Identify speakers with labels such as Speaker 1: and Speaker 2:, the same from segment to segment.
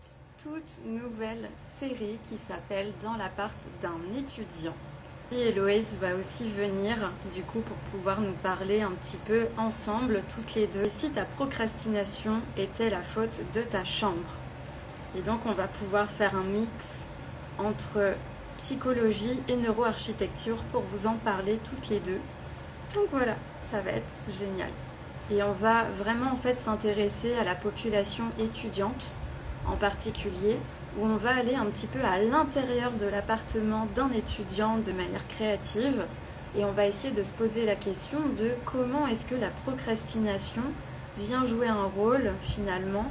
Speaker 1: cette toute nouvelle série qui s'appelle Dans l'appart d'un étudiant. Et Héloïse va aussi venir du coup pour pouvoir nous parler un petit peu ensemble toutes les deux. Et si ta procrastination était la faute de ta chambre. Et donc on va pouvoir faire un mix entre psychologie et neuroarchitecture pour vous en parler toutes les deux. Donc voilà, ça va être génial. Et on va vraiment en fait s'intéresser à la population étudiante en particulier, où on va aller un petit peu à l'intérieur de l'appartement d'un étudiant de manière créative et on va essayer de se poser la question de comment est-ce que la procrastination vient jouer un rôle finalement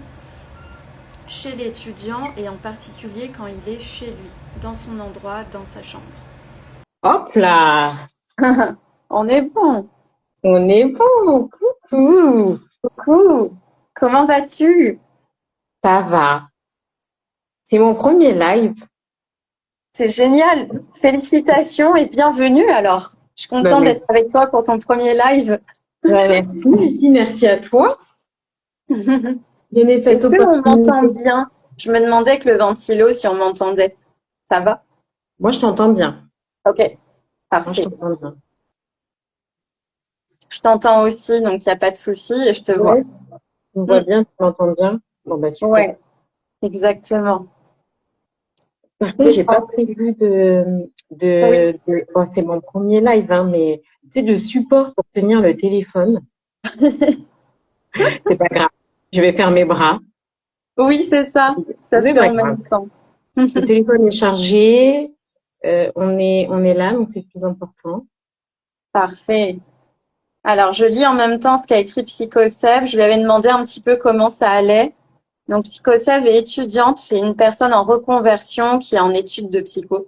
Speaker 1: chez l'étudiant et en particulier quand il est chez lui, dans son endroit, dans sa chambre.
Speaker 2: Hop là,
Speaker 1: On est bon.
Speaker 2: on est bon, coucou,
Speaker 1: Coucou, comment vas-tu?
Speaker 2: ça va. C'est mon premier live.
Speaker 1: C'est génial. Félicitations et bienvenue alors. Je suis
Speaker 2: Bah,
Speaker 1: contente d'être avec toi pour ton premier live.
Speaker 2: merci à toi. Donner cette
Speaker 1: Est-ce qu'on m'entend
Speaker 2: opportunité.
Speaker 1: bien? Je me demandais avec le ventilo si on m'entendait. Ça va?
Speaker 2: Moi, je t'entends bien.
Speaker 1: Ok,
Speaker 2: Moi, je
Speaker 1: parfait.
Speaker 2: t'entends bien.
Speaker 1: Je t'entends aussi, donc il n'y a pas de souci et je te vois.
Speaker 2: Ouais, tu me vois
Speaker 1: Mm.
Speaker 2: bien, tu m'entends bien. Bon, bah, super.
Speaker 1: Ouais, exactement.
Speaker 2: Par contre,
Speaker 1: J'ai
Speaker 2: j'ai pas prévu
Speaker 1: Oui.
Speaker 2: bon, c'est mon premier live, hein, mais tu sais, de support pour tenir le téléphone. C'est pas grave. Je vais faire mes bras.
Speaker 1: Oui, c'est ça. Ça se
Speaker 2: C'est
Speaker 1: fait
Speaker 2: pas
Speaker 1: en
Speaker 2: grave.
Speaker 1: même temps.
Speaker 2: Le téléphone est chargé. On est là, donc c'est le plus important.
Speaker 1: Parfait. Alors, je lis en même temps ce qu'a écrit Psychosev. Je lui avais demandé un petit peu comment ça allait. Donc, Psychosev est étudiante, c'est une personne en reconversion qui est en études de psycho.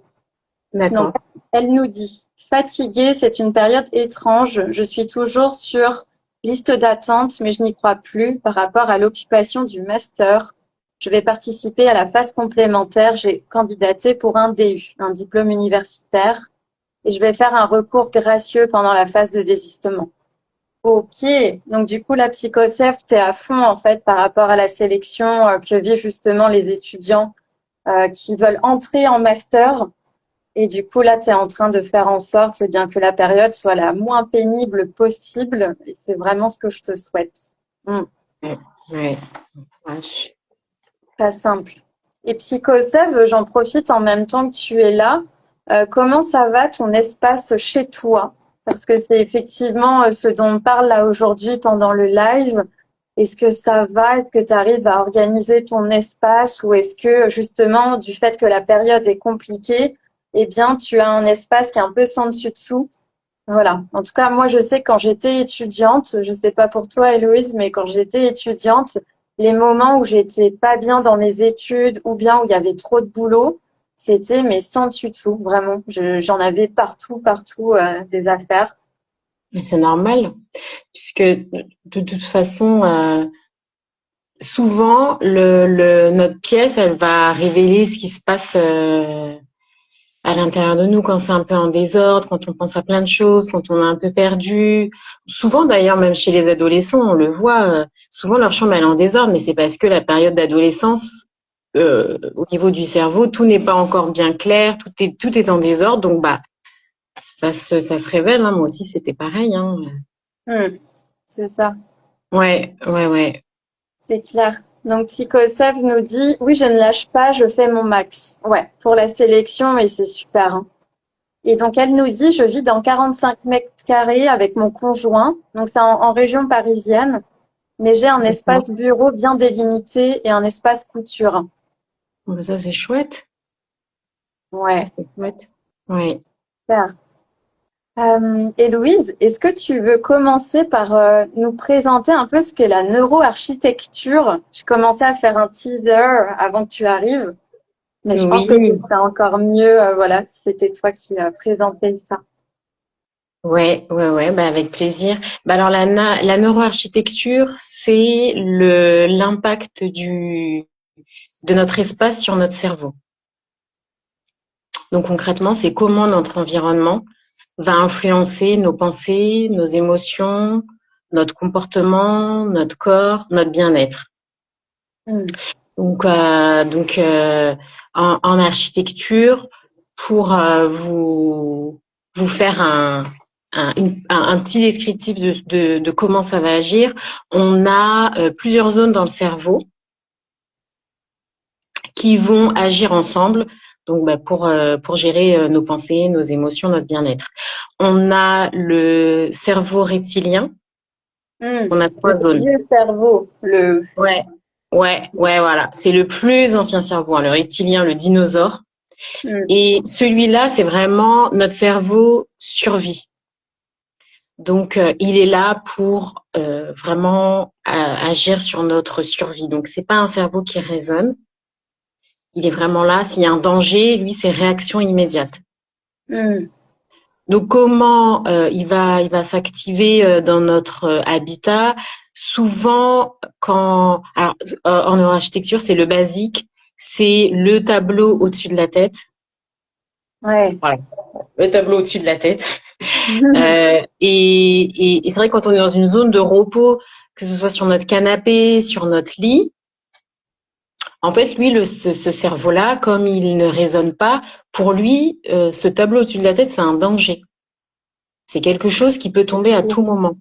Speaker 1: Donc,
Speaker 2: D'accord.
Speaker 1: elle nous dit, fatiguée, c'est une période étrange. Je suis toujours sur liste d'attente, mais je n'y crois plus par rapport à l'occupation du master. Je vais participer à la phase complémentaire. J'ai candidaté pour un DU, un diplôme universitaire, et je vais faire un recours gracieux pendant la phase de désistement. Ok, donc du coup, la psychocef, t'es à fond en fait par rapport à la sélection que vivent justement les étudiants qui veulent entrer en master. Et du coup, là, tu es en train de faire en sorte, c'est bien que la période soit la moins pénible possible. Et c'est vraiment ce que je te souhaite. Mm,
Speaker 2: Ouais, ouais. Vache.
Speaker 1: pas simple. Et Psychosev, j'en profite en même temps que tu es là. Comment ça va ton espace chez toi? Parce que c'est effectivement ce dont on parle là aujourd'hui pendant le live. Est-ce que ça va? Est-ce que tu arrives à organiser ton espace ou est-ce que justement, du fait que la période est compliquée, eh bien, tu as un espace qui est un peu sans dessus-dessous? Voilà. En tout cas, moi, je sais que quand j'étais étudiante, je sais pas pour toi, Héloïse, mais quand j'étais étudiante, les moments où j'étais pas bien dans mes études ou bien où il y avait trop de boulot, c'était mais sans dessus-dessous, vraiment. J'en avais partout, partout des affaires.
Speaker 2: Mais c'est normal, puisque de toute façon, souvent, notre pièce, elle va révéler ce qui se passe à l'intérieur de nous quand c'est un peu en désordre, quand on pense à plein de choses, quand on est un peu perdu. Souvent, d'ailleurs, même chez les adolescents, on le voit, souvent leur chambre elle est en désordre, mais c'est parce que la période d'adolescence, au niveau du cerveau, tout n'est pas encore bien clair, tout est en désordre, donc bah ça se révèle. Hein. Moi aussi, c'était pareil. Hein.
Speaker 1: Hmm, c'est ça.
Speaker 2: Ouais, ouais, ouais.
Speaker 1: C'est clair. Donc, Psychosev nous dit, oui, je ne lâche pas, je fais mon max. Ouais, pour la sélection, et c'est super, hein. Et donc, elle nous dit, je vis dans 45 mètres carrés avec mon conjoint. Donc, c'est en région parisienne. Mais j'ai un
Speaker 2: D'accord.
Speaker 1: espace bureau bien délimité et un espace couture.
Speaker 2: Bon, bah, ça, c'est chouette. Ça,
Speaker 1: Ouais,
Speaker 2: c'est chouette. Ouais.
Speaker 1: super. Héloïse, est-ce que tu veux commencer par nous présenter un peu ce qu'est la neuroarchitecture? Je commençais à faire un teaser avant que tu arrives. Mais je pense que ce
Speaker 2: Oui.
Speaker 1: serait encore mieux, voilà, si c'était toi qui présentais ça.
Speaker 2: Ouais, ouais, ouais, bah avec plaisir. Bah alors la neuroarchitecture, c'est l'impact de notre espace sur notre cerveau. Donc concrètement, c'est comment notre environnement va influencer nos pensées, nos émotions, notre comportement, notre corps, notre bien-être.
Speaker 1: Hmm.
Speaker 2: En architecture pour vous faire un petit descriptif de comment ça va agir. On a plusieurs zones dans le cerveau qui vont agir ensemble, donc pour gérer nos pensées, nos émotions, notre bien-être. On a le cerveau reptilien. On a 3 zones.
Speaker 1: Le cerveau,
Speaker 2: Ouais, voilà. C'est le plus ancien cerveau, hein, le reptilien, le dinosaure. Et celui-là, c'est vraiment notre cerveau survie. Donc, il est là pour vraiment agir sur notre survie. Donc, c'est pas un cerveau qui raisonne. Il est vraiment là. S'il y a un danger, lui, c'est réaction immédiate. Donc, comment il va s'activer dans notre habitat? Souvent, alors, en neuroarchitecture, c'est le basique, c'est le tableau au-dessus de la tête.
Speaker 1: Ouais.
Speaker 2: Voilà. Le tableau au-dessus de la tête. Et c'est vrai que quand on est dans une zone de repos, que ce soit sur notre canapé, sur notre lit, en fait, lui, ce cerveau-là, comme il ne raisonne pas, pour lui, ce tableau au-dessus de la tête, c'est un danger. C'est quelque chose qui peut tomber à tout moment.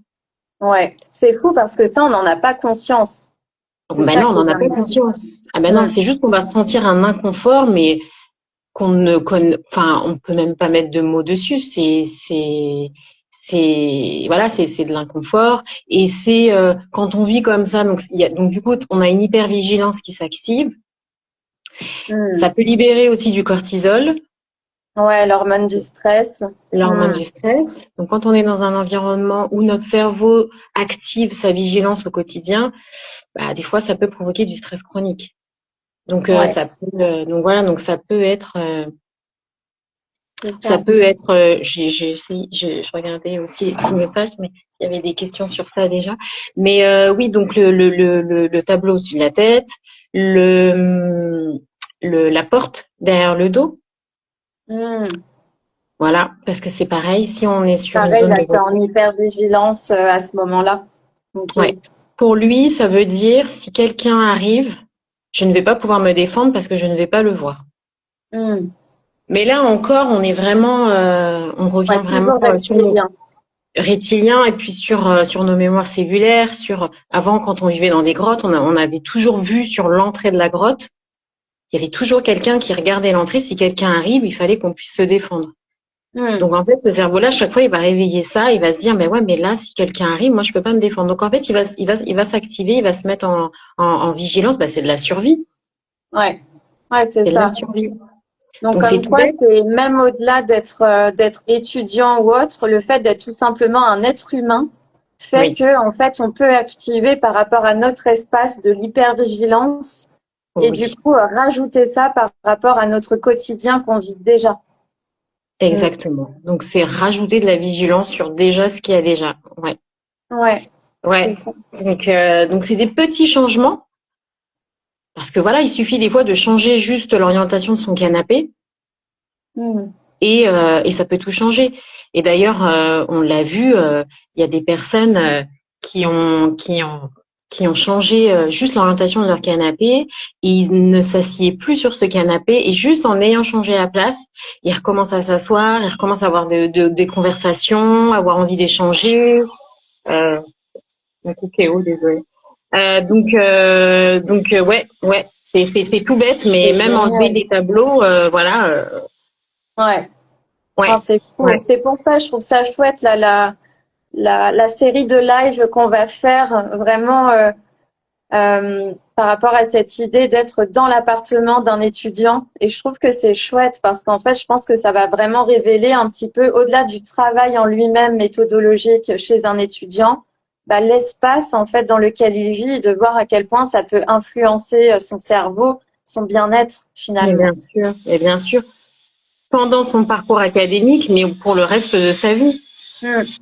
Speaker 1: Ouais, c'est fou parce que ça, on n'en a pas conscience.
Speaker 2: Ben non, on n'en a pas conscience. Ah ben non, c'est juste qu'on va sentir un inconfort, mais qu'on ne connaît, enfin, on peut même pas mettre de mots dessus. Voilà, c'est de l'inconfort. Et c'est quand on vit comme ça, donc du coup, on a une hypervigilance qui s'active. Ça peut libérer aussi du cortisol.
Speaker 1: Ouais, l'hormone du stress.
Speaker 2: L'hormone du stress. Donc, quand on est dans un environnement où notre cerveau active sa vigilance au quotidien, bah, des fois, ça peut provoquer du stress chronique. Donc, donc ça peut être, je regardais aussi les petits messages, mais s'il y avait des questions sur ça déjà. Mais oui, donc le tableau au-dessus de la tête, la porte derrière le dos. Voilà, parce que c'est pareil, si on est sur une zone de
Speaker 1: repos. En hypervigilance à ce moment-là. Okay.
Speaker 2: Ouais. Pour lui, ça veut dire si quelqu'un arrive, je ne vais pas pouvoir me défendre parce que je ne vais pas le voir. Mais là encore, on est vraiment, on revient vraiment sur nos reptiliens et puis sur nos mémoires cellulaires. Avant, quand on vivait dans des grottes, on avait toujours vu sur l'entrée de la grotte, il y avait toujours quelqu'un qui regardait l'entrée. Si quelqu'un arrive, il fallait qu'on puisse se défendre. Donc en fait, ce cerveau-là, chaque fois, il va réveiller ça, il va se dire, mais ouais, mais là, si quelqu'un arrive, moi, je peux pas me défendre. Donc en fait, il va s'activer, il va se mettre en vigilance. Bah, c'est de la survie.
Speaker 1: Ouais, c'est ça.
Speaker 2: C'est de la survie.
Speaker 1: Donc comme quoi, c'est même au-delà d'être étudiant ou autre, le fait d'être tout simplement un être humain fait que en fait, on peut activer par rapport à notre espace de l'hypervigilance et du coup rajouter ça par rapport à notre quotidien qu'on vit déjà.
Speaker 2: Exactement. Donc c'est rajouter de la vigilance sur déjà ce qu'il y a déjà. Ouais. Donc c'est des petits changements. Parce que voilà, il suffit des fois de changer juste l'orientation de son canapé et ça peut tout changer. Et d'ailleurs, on l'a vu, il y a des personnes qui ont changé juste l'orientation de leur canapé. Ils ne s'assiedent plus sur ce canapé et juste en ayant changé la place, ils recommencent à s'asseoir, ils recommencent à avoir des conversations, avoir envie d'échanger. Désolé. Ouais, c'est tout bête, mais même enlever des tableaux, voilà.
Speaker 1: C'est fou. C'est pour ça, je trouve ça chouette la série de live qu'on va faire vraiment par rapport à cette idée d'être dans l'appartement d'un étudiant. Et je trouve que c'est chouette parce qu'en fait, je pense que ça va vraiment révéler un petit peu au-delà du travail en lui-même méthodologique chez un étudiant. L'espace en fait dans lequel il vit et de voir à quel point ça peut influencer son cerveau, son bien-être finalement.
Speaker 2: Et bien sûr, pendant son parcours académique, mais pour le reste de sa vie.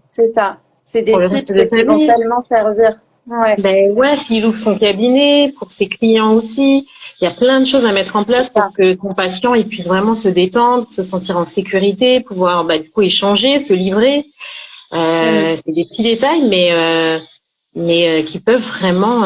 Speaker 1: C'est ça. C'est des tips qui vont tellement servir.
Speaker 2: S'il ouvre son cabinet, pour ses clients aussi, il y a plein de choses à mettre en place pour que ton patient il puisse vraiment se détendre, se sentir en sécurité, pouvoir du coup échanger, se livrer. C'est des petits détails, mais qui peuvent vraiment.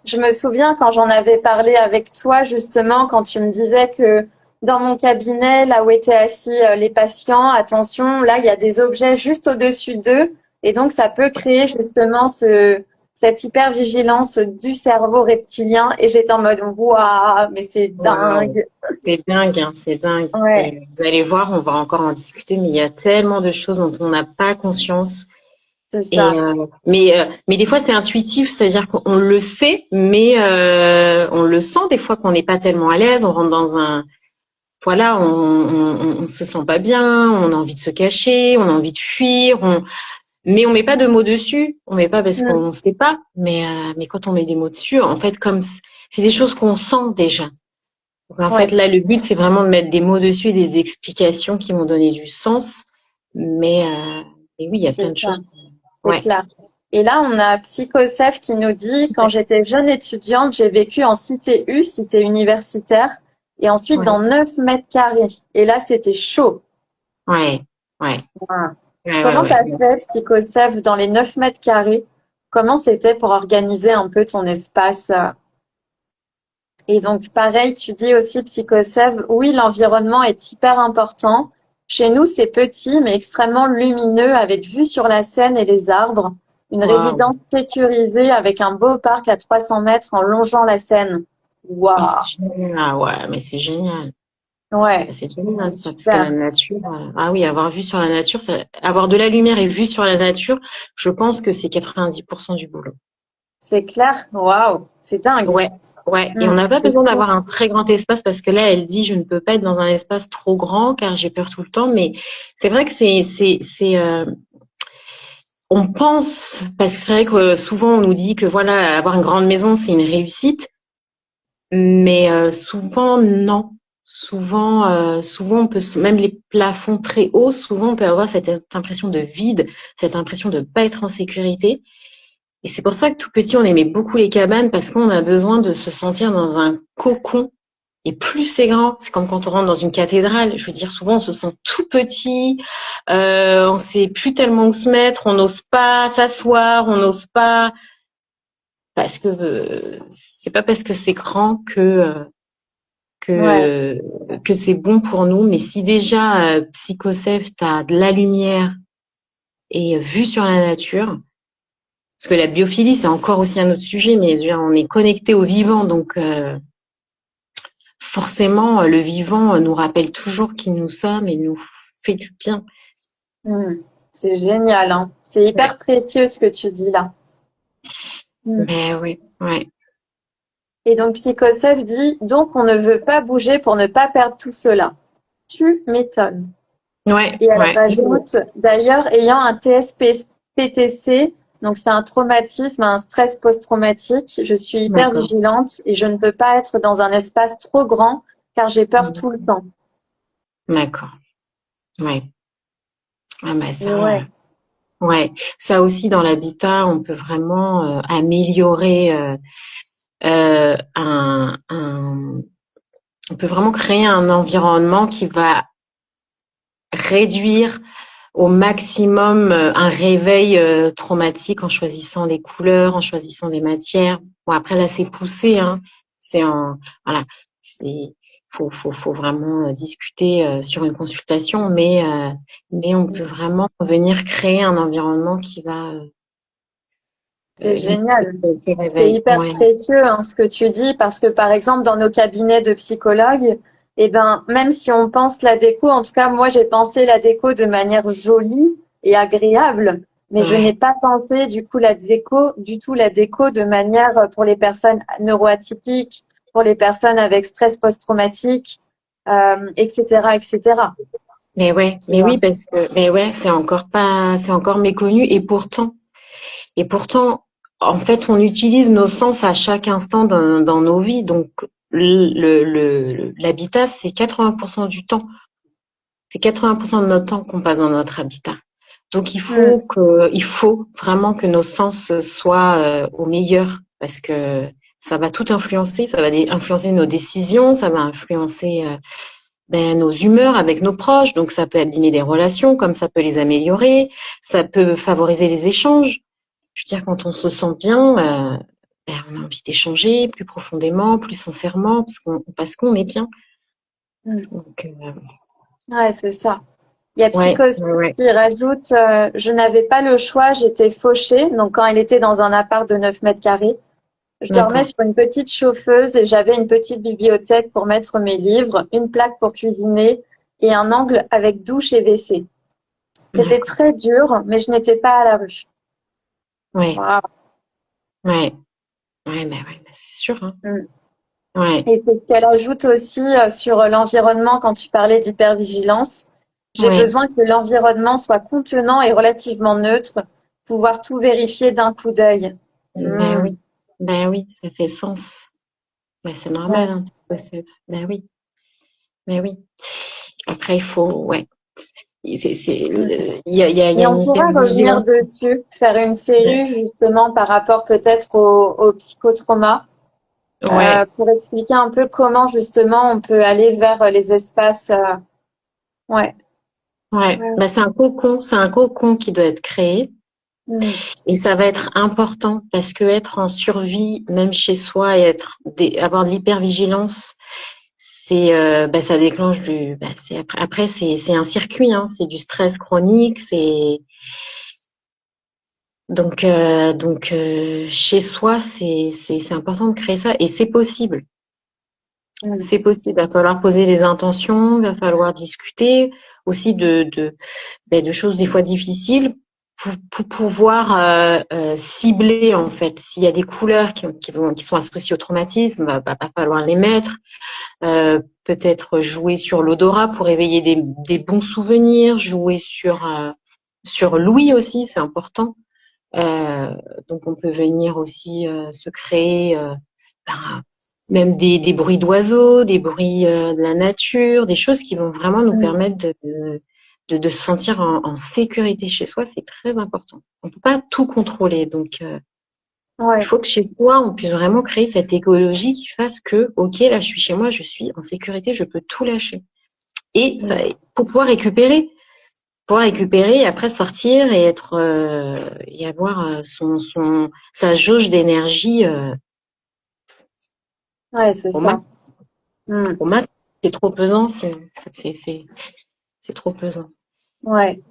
Speaker 3: Je me souviens quand j'en avais parlé avec toi, justement, quand tu me disais que dans mon cabinet, là où étaient assis les patients, attention, là, il y a des objets juste au-dessus d'eux. Et donc, ça peut créer justement cette hypervigilance du cerveau reptilien. Et j'étais en mode, waouh, mais c'est
Speaker 2: Waouh,
Speaker 3: dingue.
Speaker 2: c'est dingue, hein, c'est dingue.
Speaker 3: Ouais,
Speaker 2: Et vous allez voir, on va encore en discuter, mais il y a tellement de choses dont on n'a pas conscience.
Speaker 3: c'est
Speaker 2: Et
Speaker 3: ça.
Speaker 2: mais des fois c'est intuitif, c'est-à-dire qu'on le sait, mais on le sent des fois qu'on n'est pas tellement à l'aise, on rentre dans un voilà, on se sent pas bien, on a envie de se cacher, on a envie de fuir, mais on met pas de mots dessus, on met pas parce
Speaker 3: Mm.
Speaker 2: qu'on sait pas, mais quand on met des mots dessus, en fait comme c'est des choses qu'on sent déjà. Donc en fait
Speaker 3: Ouais,
Speaker 2: là le but c'est vraiment de mettre des mots dessus, et des explications qui vont donner du sens, mais oui il y a
Speaker 3: c'est
Speaker 2: plein de
Speaker 3: ça.
Speaker 2: choses.
Speaker 3: C'est
Speaker 2: Ouais,
Speaker 3: clair. Et là, on a Psychoseph qui nous dit, quand
Speaker 2: ouais,
Speaker 3: j'étais jeune étudiante, j'ai vécu en cité U, cité universitaire, et ensuite
Speaker 2: ouais,
Speaker 3: dans 9 mètres carrés. Et là, c'était chaud.
Speaker 2: ouais, ouais,
Speaker 3: Voilà.
Speaker 2: ouais, ouais,
Speaker 3: Comment
Speaker 2: ouais.
Speaker 3: t'as fait, Psychoseph, dans les 9 mètres carrés? Comment c'était pour organiser un peu ton espace? Et donc, pareil, tu dis aussi, Psychoseph, oui, l'environnement est hyper important. Chez nous, c'est petit, mais extrêmement lumineux, avec vue sur la Seine et les arbres. Une
Speaker 2: Waouh.
Speaker 3: résidence sécurisée avec un beau parc à 300 mètres en longeant la Seine.
Speaker 2: Oh, c'est
Speaker 3: Waouh!
Speaker 2: génial. Ah ouais, mais c'est génial.
Speaker 3: Ouais,
Speaker 2: C'est génial
Speaker 3: c'est
Speaker 2: ça, parce que la
Speaker 3: super.
Speaker 2: nature, ah oui, avoir vue sur la nature, avoir de la lumière et vue sur la nature, je pense que c'est 90% du boulot.
Speaker 3: C'est clair. Waouh! C'est dingue.
Speaker 2: Ouais, ouais. Et on n'a pas
Speaker 3: C'est
Speaker 2: besoin
Speaker 3: fou.
Speaker 2: d'avoir un très grand espace parce que là, elle dit, je ne peux pas être dans un espace trop grand car j'ai peur tout le temps. Mais c'est vrai que on pense, parce que c'est vrai que souvent on nous dit que voilà, avoir une grande maison, c'est une réussite. Mais souvent, non. Souvent, même les plafonds très hauts, souvent, on peut avoir cette impression de vide, cette impression de pas être en sécurité. Et c'est pour ça que tout petit, on aimait beaucoup les cabanes parce qu'on a besoin de se sentir dans un cocon. Et plus c'est grand, c'est comme quand on rentre dans une cathédrale. Je veux dire, souvent, on se sent tout petit, on sait plus tellement où se mettre, on n'ose pas s'asseoir, on n'ose pas parce que c'est pas parce que c'est grand
Speaker 3: Ouais,
Speaker 2: que, que c'est bon pour nous. Mais si déjà, Psychoseph, t'as de la lumière et vue sur la nature, parce que la biophilie, c'est encore aussi un autre sujet, mais je veux dire, on est connecté au vivant, donc forcément, le vivant nous rappelle toujours qui nous sommes et nous fait du bien.
Speaker 3: mm. C'est génial, hein. C'est
Speaker 2: Ouais.
Speaker 3: hyper précieux ce que tu dis là. Mm.
Speaker 2: Mais oui, ouais,
Speaker 3: Et donc, Psychoseph dit, donc on ne veut pas bouger pour ne pas perdre tout cela. Tu m'étonnes.
Speaker 2: ouais,
Speaker 3: Et elle
Speaker 2: ouais.
Speaker 3: rajoute, d'ailleurs, ayant un TSPTC, donc c'est un traumatisme, un stress post-traumatique, je suis hyper
Speaker 2: D'accord.
Speaker 3: vigilante et je ne peux pas être dans un espace trop grand car j'ai peur tout le temps.
Speaker 2: D'accord. Ouais. Ah bah
Speaker 3: Et
Speaker 2: ça,
Speaker 3: ouais,
Speaker 2: ouais. Ça aussi dans l'habitat, on peut vraiment améliorer on peut vraiment créer un environnement qui va réduire au maximum un réveil traumatique en choisissant les couleurs, en choisissant les matières. Bon après là c'est poussé, hein. C'est en voilà, c'est faut vraiment discuter sur une consultation, mais on peut vraiment venir créer un environnement qui va
Speaker 3: c'est
Speaker 2: limiter
Speaker 3: génial.
Speaker 2: ces
Speaker 3: C'est
Speaker 2: réveils.
Speaker 3: hyper
Speaker 2: Ouais,
Speaker 3: précieux hein, ce que tu dis parce que par exemple dans nos cabinets de psychologues, eh ben même si on pense la déco, en tout cas moi j'ai pensé la déco de manière jolie et agréable, mais je n'ai
Speaker 2: ouais,
Speaker 3: pas pensé du coup la déco de manière pour les personnes neuroatypiques, pour les personnes avec stress post-traumatique, etc., etc.
Speaker 2: mais ouais,
Speaker 3: Tu
Speaker 2: mais
Speaker 3: vois.
Speaker 2: oui parce que mais ouais c'est encore méconnu et pourtant, en fait, on utilise nos sens à chaque instant dans nos vies. Donc, l'habitat, c'est 80% du temps. C'est 80% de notre temps qu'on passe dans notre habitat. Donc,
Speaker 3: Hmm.
Speaker 2: il faut vraiment que nos sens soient au meilleur parce que ça va tout influencer. Ça va influencer nos décisions, ça va influencer nos humeurs avec nos proches. Donc, ça peut abîmer des relations comme ça peut les améliorer. Ça peut favoriser les échanges. Je veux dire, quand on se sent bien, on a envie d'échanger plus profondément, plus sincèrement, parce qu'on est bien.
Speaker 3: Mm.
Speaker 2: Donc,
Speaker 3: Ouais, c'est ça. Il y a
Speaker 2: ouais,
Speaker 3: Psychos
Speaker 2: ouais, ouais.
Speaker 3: qui rajoute, je n'avais pas le choix, j'étais fauchée. Donc, quand elle était dans un appart de 9 mètres carrés, je dormais
Speaker 2: D'accord.
Speaker 3: sur une petite chauffeuse et j'avais une petite bibliothèque pour mettre mes livres, une plaque pour cuisiner et un angle avec douche et WC. C'était
Speaker 2: D'accord.
Speaker 3: très dur, mais je n'étais pas à la rue.
Speaker 2: Ouais,
Speaker 3: Waouh.
Speaker 2: ouais, ouais, c'est sûr, hein.
Speaker 3: Mm.
Speaker 2: Ouais,
Speaker 3: Et c'est ce qu'elle ajoute aussi sur l'environnement quand tu parlais d'hypervigilance. J'ai
Speaker 2: ouais.
Speaker 3: besoin que l'environnement soit contenant et relativement neutre, pouvoir tout vérifier d'un coup d'œil.
Speaker 2: Ben
Speaker 3: Mm.
Speaker 2: oui, ben oui, ça fait sens. Ben c'est normal,
Speaker 3: Ouais.
Speaker 2: hein, ben oui, ben oui. Après, il faut, ouais.
Speaker 3: Mm.
Speaker 2: Il y
Speaker 3: Et
Speaker 2: a
Speaker 3: on
Speaker 2: une
Speaker 3: pourra revenir
Speaker 2: hypervigilance.
Speaker 3: dessus, faire une
Speaker 2: Ouais,
Speaker 3: série justement par rapport peut-être au psychotrauma,
Speaker 2: ouais,
Speaker 3: pour expliquer un peu comment justement on peut aller vers les espaces. Ouais.
Speaker 2: ouais.
Speaker 3: Ouais.
Speaker 2: Ben c'est un cocon qui doit être créé.
Speaker 3: Mm.
Speaker 2: Et ça va être important parce que être en survie, même chez soi, et avoir de l'hypervigilance, ça déclenche c'est un circuit, hein, c'est du stress chronique, chez soi, c'est important de créer ça et c'est possible.
Speaker 3: Mm.
Speaker 2: C'est possible. Il va falloir poser les intentions, il va falloir discuter aussi de choses des fois difficiles pour pouvoir cibler en fait. S'il y a des couleurs qui sont associées au traumatisme, va falloir les mettre. Peut-être jouer sur l'odorat pour éveiller des bons souvenirs, jouer sur l'ouïe aussi, c'est important. Euh, donc on peut venir aussi se créer ben, même des bruits d'oiseaux, des bruits de la nature, des choses qui vont vraiment nous
Speaker 3: Mm.
Speaker 2: permettre de se sentir en sécurité chez soi, c'est très important. On peut pas tout contrôler, donc il
Speaker 3: Ouais.
Speaker 2: faut que chez soi, on puisse vraiment créer cette écologie qui fasse que, ok, là je suis chez moi, je suis en sécurité, je peux tout lâcher. Et ça,
Speaker 3: Mm.
Speaker 2: pour pouvoir récupérer et après sortir et être et avoir sa jauge d'énergie
Speaker 3: Ouais, c'est
Speaker 2: au max.
Speaker 3: ça. Mm.
Speaker 2: Au max, c'est trop pesant, c'est trop pesant.
Speaker 3: Ouais.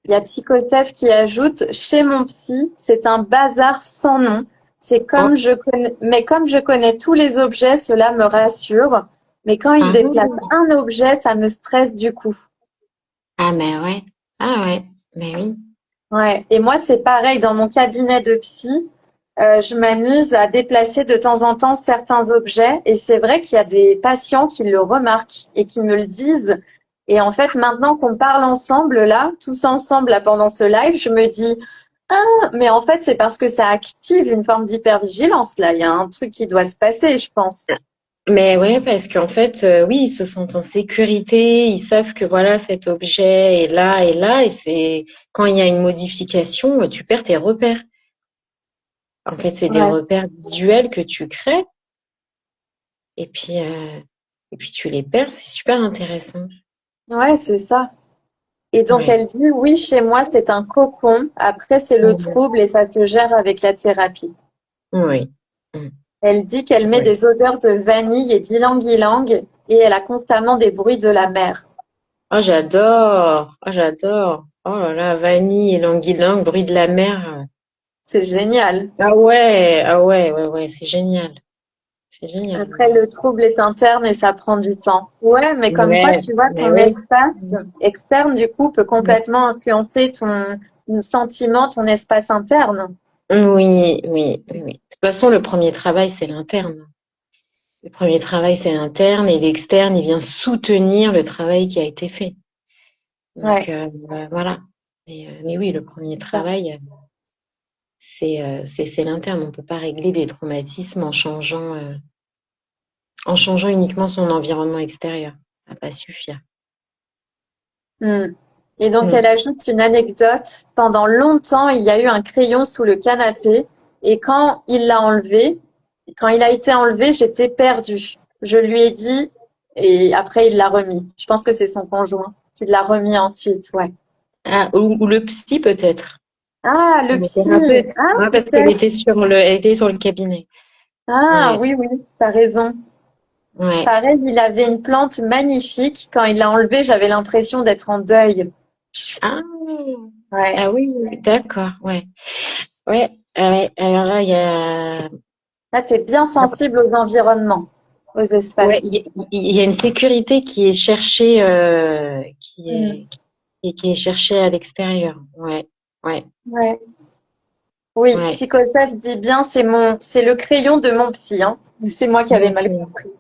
Speaker 3: Il y a Psychosef qui ajoute, chez mon psy, c'est un bazar sans nom. C'est
Speaker 2: Oh,
Speaker 3: mais comme je connais tous les objets, cela me rassure. Mais quand il
Speaker 2: ah,
Speaker 3: déplace un objet, ça me stresse du coup.
Speaker 2: ah mais ouais, ah ouais, mais oui.
Speaker 3: Ouais. Et moi, c'est pareil dans mon cabinet de psy. Je m'amuse à déplacer de temps en temps certains objets et c'est vrai qu'il y a des patients qui le remarquent et qui me le disent. Et en fait, maintenant qu'on parle ensemble là, tous ensemble là pendant ce live, je me dis, ah, mais en fait, c'est parce que ça active une forme d'hypervigilance là. Il y a un truc qui doit se passer, je pense.
Speaker 2: Mais ouais, parce qu'en fait, oui, ils se sentent en sécurité, ils savent que voilà, cet objet est là, et c'est quand il y a une modification, tu perds tes repères. En fait, c'est des
Speaker 3: Ouais,
Speaker 2: repères visuels que tu crées, et puis, euh, et puis tu les perds, c'est super intéressant.
Speaker 3: ouais, c'est ça. Et donc
Speaker 2: Ouais.
Speaker 3: elle dit, oui, chez moi, c'est un cocon. Après, c'est le
Speaker 2: Mhm.
Speaker 3: trouble et ça se gère avec la thérapie.
Speaker 2: Oui. Mm.
Speaker 3: Elle dit qu'elle met
Speaker 2: Ouais.
Speaker 3: des odeurs de vanille et d'ylang-ylang et elle a constamment des bruits de la mer.
Speaker 2: Oh, j'adore. Oh, j'adore. Oh là là, vanille et languilang, bruit de la mer.
Speaker 3: C'est génial.
Speaker 2: Ouais, ouais, c'est génial. C'est génial.
Speaker 3: Après, le trouble est interne et ça prend du temps. Ouais, mais comme quoi,
Speaker 2: Ouais,
Speaker 3: tu vois,
Speaker 2: mais
Speaker 3: ton
Speaker 2: oui.
Speaker 3: espace externe, du coup, peut
Speaker 2: Mm.
Speaker 3: complètement influencer ton sentiment, ton espace interne.
Speaker 2: Oui, oui, oui, oui. De toute façon, le premier travail, c'est l'interne. Le premier travail, c'est l'interne et l'externe, il vient soutenir le travail qui a été fait. Donc,
Speaker 3: Ouais,
Speaker 2: voilà. Mais oui, le premier
Speaker 3: c'est ça.
Speaker 2: travail, c'est l'interne. On peut pas régler des traumatismes en changeant uniquement son environnement extérieur. Ça va pas suffire.
Speaker 3: Hmm. Et donc,
Speaker 2: Mm.
Speaker 3: elle ajoute une anecdote. Pendant longtemps, il y a eu un crayon sous le canapé et quand il a été enlevé, j'étais perdue. Je lui ai dit et après, il l'a remis. Je pense que c'est son conjoint qui l'a remis ensuite, ouais.
Speaker 2: Ah, ou le psy peut-être.
Speaker 3: Ah,
Speaker 2: Ou
Speaker 3: le
Speaker 2: le
Speaker 3: psy.
Speaker 2: thérapeute.
Speaker 3: Ah,
Speaker 2: Ouais, parce qu'elle
Speaker 3: peut-être.
Speaker 2: était elle était sur le cabinet.
Speaker 3: Ah
Speaker 2: Ouais,
Speaker 3: oui, oui, t'as raison.
Speaker 2: ouais.
Speaker 3: Pareil, il avait une plante magnifique. Quand il l'a enlevée, j'avais l'impression d'être en deuil.
Speaker 2: Ah,
Speaker 3: Ouais.
Speaker 2: ah oui, oui, d'accord, ouais. Ouais, ah ouais. Alors là, il y a,
Speaker 3: Là, t'es bien sensible aux environnements, aux espaces.
Speaker 2: ouais, il y a une sécurité qui est cherchée,
Speaker 3: Mm.
Speaker 2: qui est cherchée à l'extérieur. Ouais, ouais,
Speaker 3: Ouais. Oui,
Speaker 2: ouais.
Speaker 3: Psychoseph dit bien, c'est le crayon de mon psy, hein. C'est moi qui avais mal
Speaker 2: Ok.
Speaker 3: compris.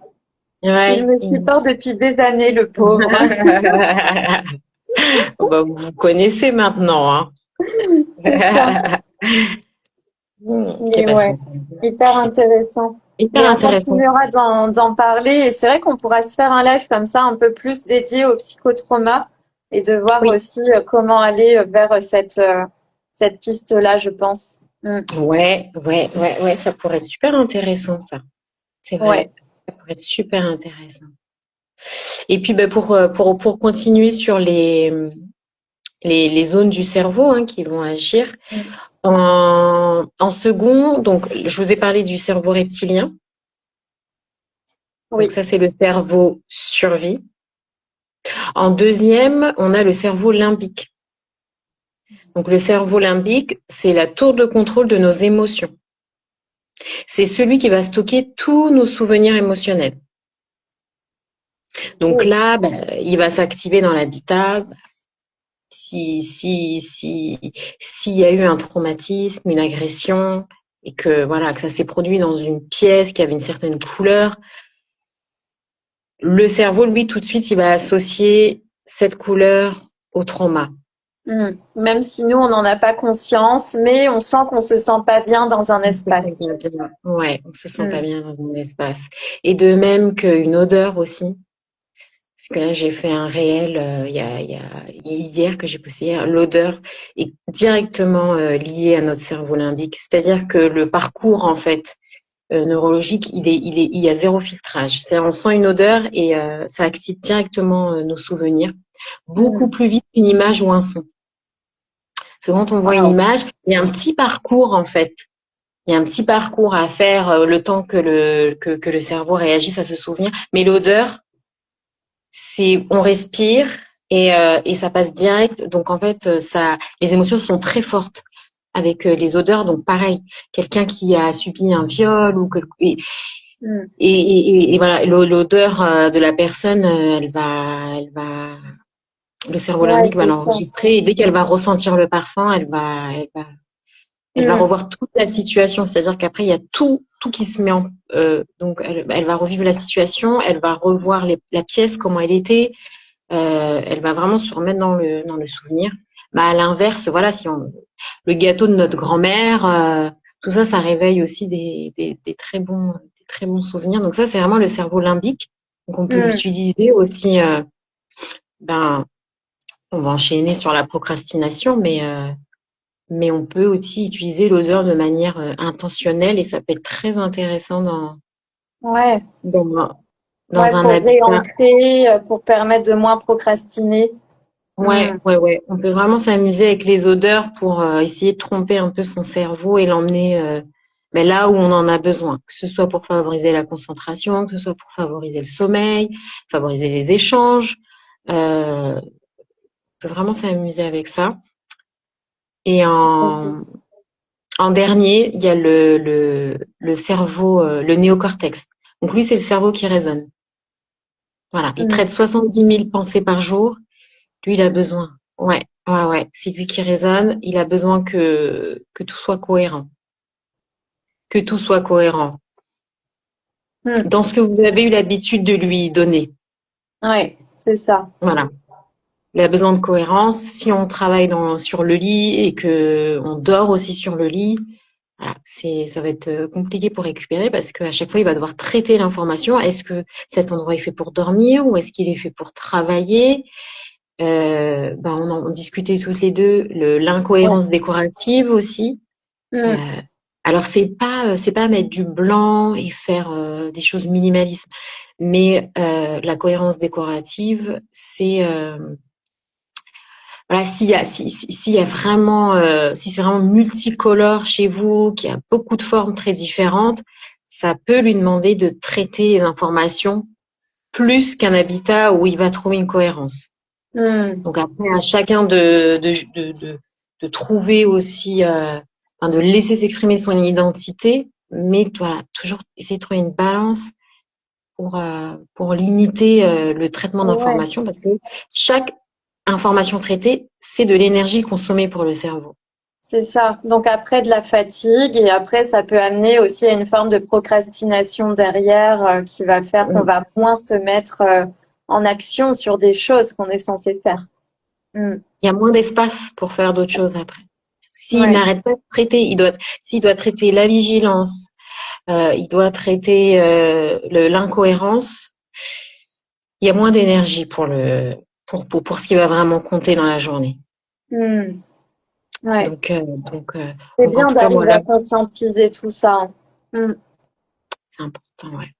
Speaker 3: Il
Speaker 2: Ouais.
Speaker 3: me supporte depuis des années, le pauvre.
Speaker 2: Bah, vous connaissez maintenant, hein.
Speaker 3: C'est ça.
Speaker 2: Eh
Speaker 3: Mais
Speaker 2: ben,
Speaker 3: ouais, hyper intéressant.
Speaker 2: hyper
Speaker 3: Mais on
Speaker 2: intéressant.
Speaker 3: continuera d'en parler. Et c'est vrai qu'on pourra se faire un live comme ça, un peu plus dédié au psychotrauma et de voir
Speaker 2: Oui.
Speaker 3: aussi comment aller vers cette piste-là, je pense. Mm.
Speaker 2: Ouais, ouais, ouais, ouais, ça pourrait être super intéressant, ça. C'est
Speaker 3: Ouais.
Speaker 2: vrai. Ça pourrait être super intéressant. Et puis, ben, pour continuer sur les zones du cerveau hein, qui vont agir,
Speaker 3: Mm.
Speaker 2: en second, donc, je vous ai parlé du cerveau reptilien. Donc,
Speaker 3: Oui.
Speaker 2: ça, c'est le cerveau survie. En deuxième, on a le cerveau limbique. Donc, le cerveau limbique, c'est la tour de contrôle de nos émotions. C'est celui qui va stocker tous nos souvenirs émotionnels. Donc
Speaker 3: Ok.
Speaker 2: là, ben, il va s'activer dans l'habitat s'il y a eu un traumatisme, une agression, et que voilà, que ça s'est produit dans une pièce qui avait une certaine couleur, le cerveau, lui, tout de suite, il va associer cette couleur au trauma.
Speaker 3: Mm. Même si nous, on n'en a pas conscience, mais on sent qu'on se sent pas bien dans un
Speaker 2: On se sent
Speaker 3: espace.
Speaker 2: pas bien. Ouais, on se sent pas
Speaker 3: Mm.
Speaker 2: bien dans un espace. Et de même qu'une odeur aussi. Parce que là, j'ai fait un réel hier que j'ai posté hier. L'odeur est directement liée à notre cerveau limbique. C'est-à-dire que le parcours, en fait, neurologique, il y a zéro filtrage. C'est-à-dire, on sent une odeur et ça active directement nos souvenirs, beaucoup
Speaker 3: Mm.
Speaker 2: plus vite qu'une image ou un son. Parce que quand on voit une
Speaker 3: Waouh.
Speaker 2: image, il y a un petit parcours, en fait. Il y a un petit parcours à faire le temps que le cerveau réagisse à ce souvenir. Mais l'odeur, c'est on respire et ça passe direct. Donc en fait, les émotions sont très fortes avec les odeurs. Donc pareil, quelqu'un qui a subi un viol
Speaker 3: Mm.
Speaker 2: et voilà, l'odeur de la personne, le cerveau
Speaker 3: Ouais,
Speaker 2: limbique va
Speaker 3: c'est ça.
Speaker 2: l'enregistrer et dès qu'elle va ressentir le parfum, elle va
Speaker 3: Mm.
Speaker 2: revoir toute la situation. C'est-à-dire qu'après il y a tout qui se met en donc elle va revivre la situation, elle va revoir la pièce comment elle était. Elle va vraiment se remettre dans le souvenir. Bah, à l'inverse, voilà, le gâteau de notre grand-mère, tout ça, ça réveille aussi des très bons souvenirs. Donc ça, c'est vraiment le cerveau limbique. Donc on peut
Speaker 3: Mm.
Speaker 2: l'utiliser aussi. Ben, on va enchaîner sur la procrastination, mais on peut aussi utiliser l'odeur de manière intentionnelle et ça peut être très intéressant
Speaker 3: Ouais.
Speaker 2: dans,
Speaker 3: Ouais,
Speaker 2: dans un
Speaker 3: pour
Speaker 2: habitat.
Speaker 3: réancrer, pour permettre de moins procrastiner.
Speaker 2: Ouais,
Speaker 3: Hmm.
Speaker 2: ouais, ouais. On peut vraiment s'amuser avec les odeurs pour essayer de tromper un peu son cerveau et l'emmener ben, là où on en a besoin, que ce soit pour favoriser la concentration, que ce soit pour favoriser le sommeil, favoriser les échanges. On peut vraiment s'amuser avec ça. Et en dernier, il y a le cerveau, le néocortex. Donc lui, c'est le cerveau qui résonne. Voilà, il
Speaker 3: Hmm.
Speaker 2: traite 70 000 pensées par jour. Lui, il a besoin. Ouais, ouais, ouais. C'est lui qui résonne. Il a besoin que tout soit cohérent. Que tout soit cohérent.
Speaker 3: Hmm.
Speaker 2: Dans ce que vous avez eu l'habitude de lui donner.
Speaker 3: Ouais, c'est ça.
Speaker 2: Voilà. Il a besoin de cohérence. Si on travaille sur le lit et que on dort aussi sur le lit, voilà, ça va être compliqué pour récupérer parce qu'à chaque fois, il va devoir traiter l'information. Est-ce que cet endroit est fait pour dormir ou est-ce qu'il est fait pour travailler? On discutait toutes les deux
Speaker 3: Ouais.
Speaker 2: l'incohérence décorative aussi. Euh,
Speaker 3: Hmm.
Speaker 2: alors c'est pas mettre du blanc et faire des choses minimalistes, mais la cohérence décorative, c'est voilà s'il y a vraiment si c'est vraiment multicolore chez vous, qu'il y a beaucoup de formes très différentes, ça peut lui demander de traiter les informations plus qu'un habitat où il va trouver une cohérence. Donc après, à chacun de trouver aussi, de laisser s'exprimer son identité, mais voilà, toujours essayer de trouver une balance pour limiter le traitement
Speaker 3: Ouais,
Speaker 2: d'informations, parce que chaque information traitée, c'est de l'énergie consommée pour le cerveau.
Speaker 3: c'est ça. Donc après de la fatigue et après ça peut amener aussi à une forme de procrastination derrière qui va faire qu'on
Speaker 2: Mm.
Speaker 3: va moins se mettre en action sur des choses qu'on est censé faire. Mm.
Speaker 2: Il y a moins d'espace pour faire d'autres choses après. S'il
Speaker 3: Ouais,
Speaker 2: n'arrête pas de traiter, s'il doit traiter la vigilance, il doit traiter l'incohérence, il y a moins d'énergie pour ce qui va vraiment compter dans la journée.
Speaker 3: mm. Ouais.
Speaker 2: Donc, euh, donc, euh,
Speaker 3: C'est
Speaker 2: donc en
Speaker 3: bien
Speaker 2: tout cas, moi
Speaker 3: d'arriver
Speaker 2: là,
Speaker 3: à conscientiser tout ça, hein. Mm.
Speaker 2: c'est important, ouais.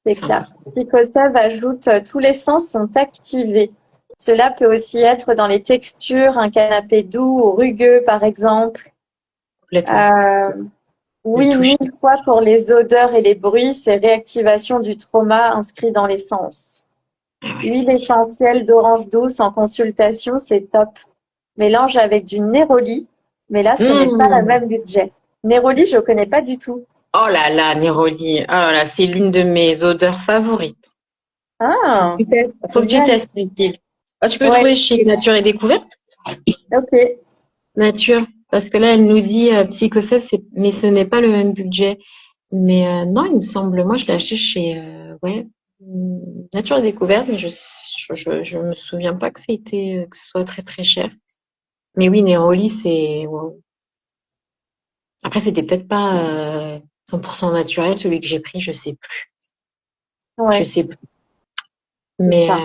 Speaker 3: C'est
Speaker 2: C'est
Speaker 3: clair.
Speaker 2: important.
Speaker 3: Picosev ajoute tous les sens sont activés. Cela peut aussi être dans les textures, un canapé doux ou rugueux par exemple.
Speaker 2: Complètement.
Speaker 3: Euh,
Speaker 2: Le
Speaker 3: oui,
Speaker 2: toucher.
Speaker 3: 1000 fois pour les odeurs et les bruits, c'est réactivation du trauma inscrit dans les sens.
Speaker 2: Ah ouais,
Speaker 3: Huile
Speaker 2: c'est sûr.
Speaker 3: essentielle d'orange douce en consultation, c'est top. Mélange avec du néroli, mais là, ce n'est pas le
Speaker 2: Mmh.
Speaker 3: même budget. Néroli, je connais pas du tout.
Speaker 2: Oh là là, Néroli. Oh là là, c'est l'une de mes odeurs favorites.
Speaker 3: Ah,
Speaker 2: Faut que tu
Speaker 3: génial.
Speaker 2: testes l'utile. Ah, tu peux le
Speaker 3: Ouais,
Speaker 2: trouver chez Nature et Découverte.
Speaker 3: ok.
Speaker 2: Nature. Parce que là, elle nous dit Psychosef, mais ce n'est pas le même budget. Mais non, il me semble, moi, je l'ai acheté chez Nature et Découverte, mais je me souviens pas que ce soit très très cher. Mais oui, Néroli, c'est wow. Après, c'était peut-être pas 100% naturel, celui que j'ai pris, je sais plus. Je
Speaker 3: Ouais,
Speaker 2: sais plus.
Speaker 3: c'est
Speaker 2: Mais,
Speaker 3: ça.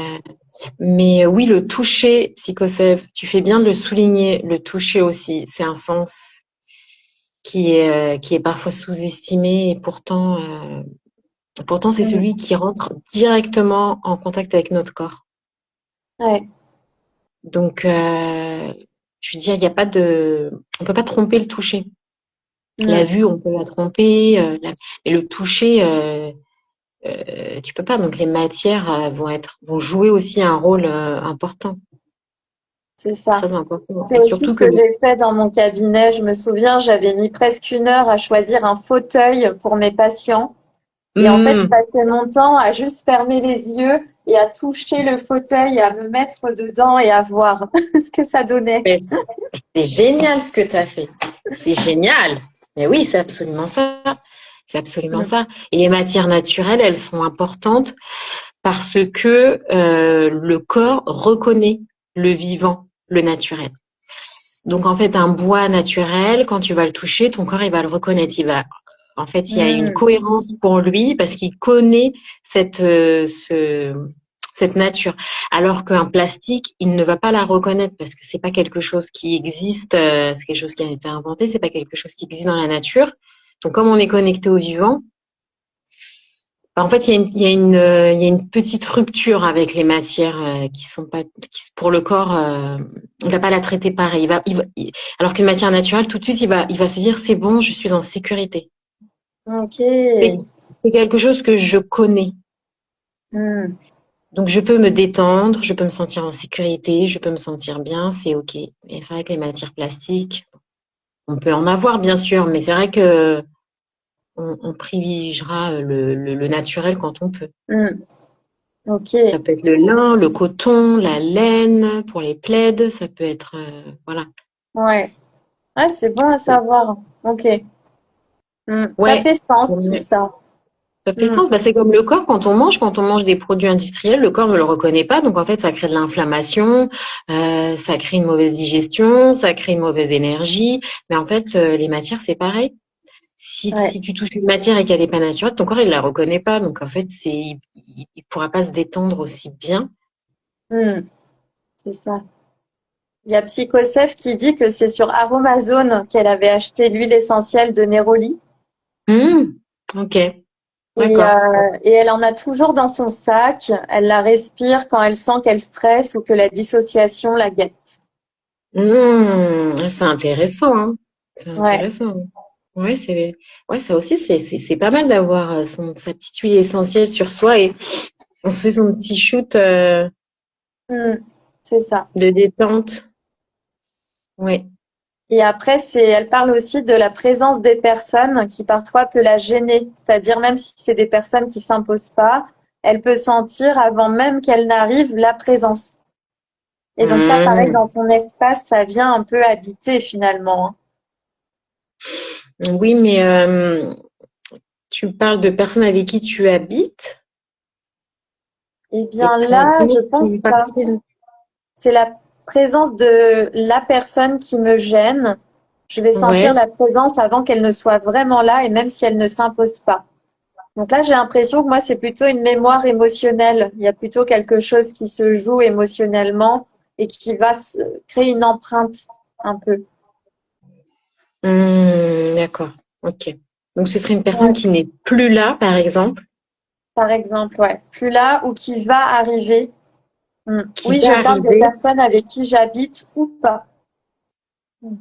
Speaker 2: oui, le toucher, Psychosève, tu fais bien de le souligner. Le toucher aussi, c'est un sens qui est parfois sous-estimé et pourtant c'est
Speaker 3: Mm.
Speaker 2: celui qui rentre directement en contact avec notre corps.
Speaker 3: Ouais.
Speaker 2: Donc, je veux dire, il y a pas on peut pas tromper le toucher. La
Speaker 3: Mm.
Speaker 2: vue, on peut la tromper, mais le toucher, tu peux pas. Donc les matières vont jouer aussi un rôle important,
Speaker 3: C'est ça.
Speaker 2: très important.
Speaker 3: C'est
Speaker 2: Et
Speaker 3: aussi
Speaker 2: surtout
Speaker 3: ce
Speaker 2: que
Speaker 3: que j'ai fait dans mon cabinet. Je me souviens, j'avais mis presque 1 heure à choisir un fauteuil pour mes patients. Et en fait, je
Speaker 2: Hmm,
Speaker 3: passais mon temps à juste fermer les yeux et à toucher le fauteuil, et à me mettre dedans et à voir ce que ça donnait.
Speaker 2: mais c'est génial ce que tu as fait. C'est génial. Mais oui, c'est absolument ça. C'est absolument
Speaker 3: Mm.
Speaker 2: ça. Et les matières naturelles, elles sont importantes parce que le corps reconnaît le vivant, le naturel. Donc en fait, un bois naturel, quand tu vas le toucher, ton corps il va le reconnaître. En fait, il y a une
Speaker 3: Mm.
Speaker 2: cohérence pour lui parce qu'il connaît cette nature. Alors qu'un plastique, il ne va pas la reconnaître parce que c'est pas quelque chose qui existe, c'est quelque chose qui a été inventé, c'est pas quelque chose qui existe dans la nature. Donc comme on est connecté au vivant, bah, en fait, il y a une petite rupture avec les matières qui sont pas, pour le corps, il va pas la traiter pareil. Alors qu'une matière naturelle, tout de suite, il va se dire, c'est bon, je suis en sécurité.
Speaker 3: Ok.
Speaker 2: C'est c'est quelque chose que je connais.
Speaker 3: Mm.
Speaker 2: Donc, je peux me détendre, je peux me sentir en sécurité, je peux me sentir bien, c'est OK. Et c'est vrai que les matières plastiques, on peut en avoir, bien sûr, mais c'est vrai que on privilégiera le naturel quand on peut.
Speaker 3: Mm. Ok.
Speaker 2: Ça peut être le lin, le coton, la laine pour les plaids, ça peut être voilà.
Speaker 3: Ouais. Ah, c'est bon à savoir. Ok. Mm. Ça
Speaker 2: Ouais,
Speaker 3: fait sens tout
Speaker 2: ouais,
Speaker 3: ça.
Speaker 2: ça fait
Speaker 3: Mm.
Speaker 2: sens. Bah, c'est comme le corps quand on mange des produits industriels, le corps ne le reconnaît pas, donc en fait ça crée de l'inflammation, ça crée une mauvaise digestion, ça crée une mauvaise énergie. Mais en fait les matières c'est pareil.
Speaker 3: Ouais.
Speaker 2: Si tu touches une matière et qu'elle n'est pas naturelle, ton corps il la reconnaît pas, donc en fait il pourra pas se détendre aussi bien.
Speaker 3: Mm. C'est ça. Il y a Psychosef qui dit que c'est sur Aromazone qu'elle avait acheté l'huile essentielle de Néroli
Speaker 2: Ok,
Speaker 3: et,
Speaker 2: d'accord.
Speaker 3: et elle en a toujours dans son sac. Elle la respire quand elle sent qu'elle stresse ou que la dissociation la guette.
Speaker 2: C'est intéressant, hein. C'est
Speaker 3: Ouais,
Speaker 2: intéressant. Ouais, ça aussi, c'est pas mal d'avoir sa petite huile essentielle sur soi et on se fait son petit shoot
Speaker 3: Mm, c'est ça.
Speaker 2: de détente. Ouais.
Speaker 3: Et après, elle parle aussi de la présence des personnes qui parfois peut la gêner. C'est-à-dire même si c'est des personnes qui s'imposent pas, elle peut sentir avant même qu'elle n'arrive la présence. Et donc ça, pareil,
Speaker 2: Mmh.
Speaker 3: dans son espace, ça vient un peu habiter finalement, hein.
Speaker 2: Oui, mais tu parles de personnes avec qui tu habites
Speaker 3: Eh
Speaker 2: et
Speaker 3: bien là,
Speaker 2: comment
Speaker 3: je
Speaker 2: font
Speaker 3: pense pas.
Speaker 2: partie.
Speaker 3: C'est la présence de la personne qui me gêne. Je vais sentir
Speaker 2: Ouais.
Speaker 3: la présence avant qu'elle ne soit vraiment là et même si elle ne s'impose pas. Donc là, j'ai l'impression que moi, c'est plutôt une mémoire émotionnelle. Il y a plutôt quelque chose qui se joue émotionnellement et qui va créer une empreinte un peu.
Speaker 2: D'accord. Ok. Donc ce serait une personne
Speaker 3: Ouais.
Speaker 2: qui n'est plus là, par exemple,
Speaker 3: Par exemple, ouais. Plus là ou qui va arriver. Mm.
Speaker 2: qui
Speaker 3: Oui, je
Speaker 2: va
Speaker 3: parle des
Speaker 2: arriver.
Speaker 3: personnes avec qui j'habite ou pas. Mm.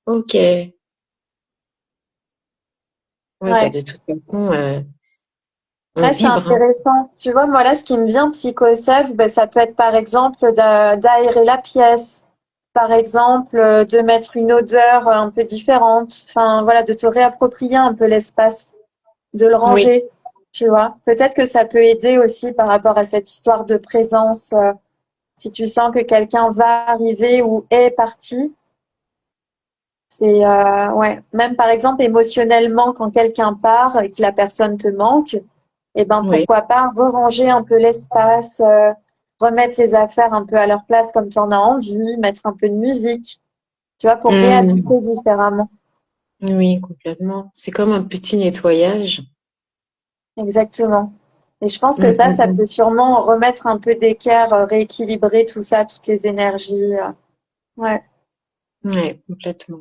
Speaker 2: Ok. Ouais, bah
Speaker 3: Ouais.
Speaker 2: de toute façon, on
Speaker 3: Ouais, c'est
Speaker 2: vibre, hein.
Speaker 3: intéressant. Tu vois, moi là, ce qui me vient psycho-SF, ben, ça peut être par exemple d'aérer la pièce, par exemple de mettre une odeur un peu différente, enfin voilà, de te réapproprier un peu l'espace, de le
Speaker 2: Oui.
Speaker 3: ranger, tu vois. Peut-être que ça peut aider aussi par rapport à cette histoire de présence, si tu sens que quelqu'un va arriver ou est parti, c'est ouais, même par exemple émotionnellement quand quelqu'un part et que la personne te manque, eh ben
Speaker 2: Oui.
Speaker 3: pourquoi pas ranger un peu l'espace, remettre les affaires un peu à leur place comme tu en as envie, mettre un peu de musique, tu vois, pour
Speaker 2: Mmh.
Speaker 3: réhabiter différemment.
Speaker 2: Oui, complètement. C'est comme un petit nettoyage.
Speaker 3: Exactement. Et je pense que
Speaker 2: Mmh, mmh,
Speaker 3: ça
Speaker 2: mmh.
Speaker 3: peut sûrement remettre un peu d'équerre, rééquilibrer tout ça, toutes les énergies. Ouais.
Speaker 2: Ouais, complètement.